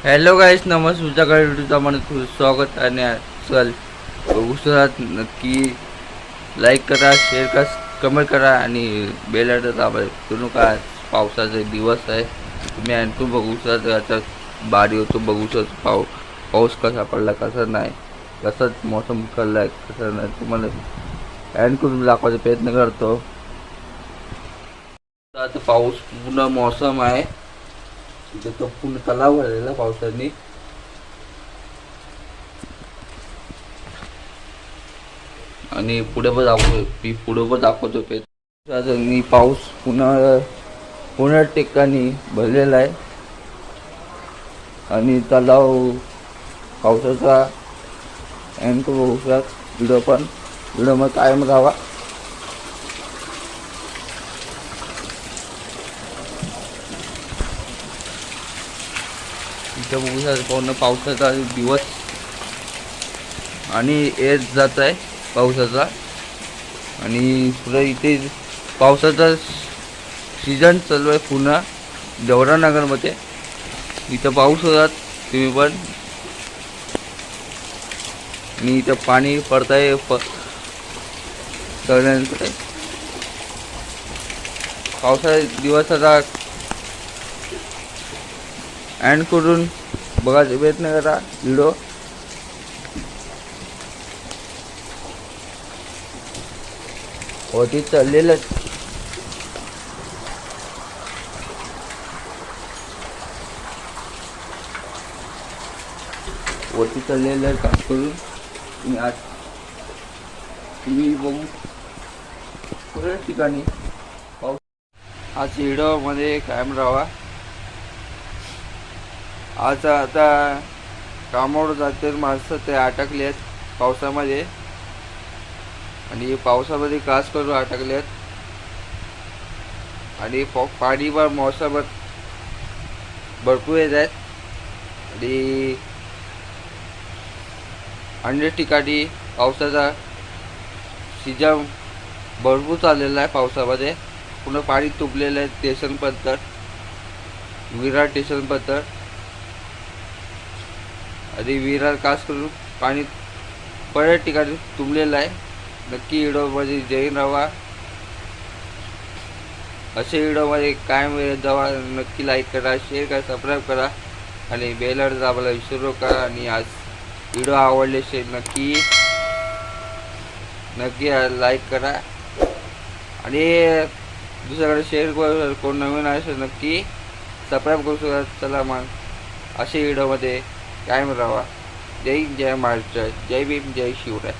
Hello गाईस, नमस्कार. तुमच्याकडे व्हिडिओचा मन स्वागत आणि चल बघू शकत. नक्की लाईक करा, शेअर करा, कमेंट करा आणि बेल आयकॉन दाबा. तुम्ही काय पावसाचे दिवस आहे, तुम्ही आणतो बघू शकता. आता बारी होतो बघू शकता. पाऊस कसा पडला, कसा नाही, कसं मोसम कळलाय, कसं नाही, तुम्हाला ॲड करून दाखवायचा प्रयत्न करतो. आता पाऊस पूर्ण मोसम आहे. इथे तो पूर्ण तलाव भरलेला पावसाने. आणि पुढे पण दाखवतो पाऊस पुन्हा ठिकाणी भरलेला आहे. आणि तलाव पावसाचा अँक बघू शकता. व्हिडिओ मध्ये कायम राहावा. इथं बघू शकता पूर्ण पावसाचा दिवस आणि येत जात आहे पावसाचा. आणि पुढे इथे पावसाचा सीझन चालू आहे पुन्हा जवरानगरमध्ये. इथं पाऊस होतात तुम्ही पण. आणि इथं पाणी पडतंय सगळ्यांकडे. पावसाच्या दिवसाचा एंड करून बघायचा प्रयत्न करा व्हिडिओ. होती चाललेलं काम करून तुम्ही आज बघू पुऱ्या ठिकाणी पाऊस. आज व्हिडिओमध्ये कायम राहावा. आज आता कामावर जाते माणसं ते अटकले आहेत पावसामध्ये. आणि पावसामध्ये कास करून अटकले आहेत. आणि पाणी पण मोसमात भरपूर येत आहेत. आणि अन्य ठिकाणी पावसाचा सीजन भरपूर चाललेला आहे. पावसामध्ये पुन्हा पाणी तुंबलेलं आहे स्टेशन पत्तर, विरार स्टेशन पत्तर. आणि विरार कास करून पाणी बऱ्याच ठिकाणी तुंबलेलं आहे. नक्की व्हिडिओमध्ये जैन राहा. असे व्हिडिओमध्ये कायम वेळ जावा. नक्की लाईक करा, शेअर करा, सबस्क्राईब करा आणि बेल आयकॉन दाबायला विसरू नका. आणि आज व्हिडिओ आवडले नक्की लाईक करा आणि दुसऱ्याकडे शेअर करू. कोण नवीन आहे नक्की सबस्क्राईब करू शकता. चला मग असे व्हिडिओमध्ये कायम राहा. जय हिंद, जय महाराष्ट्र, जय भीम, जय शिवराय.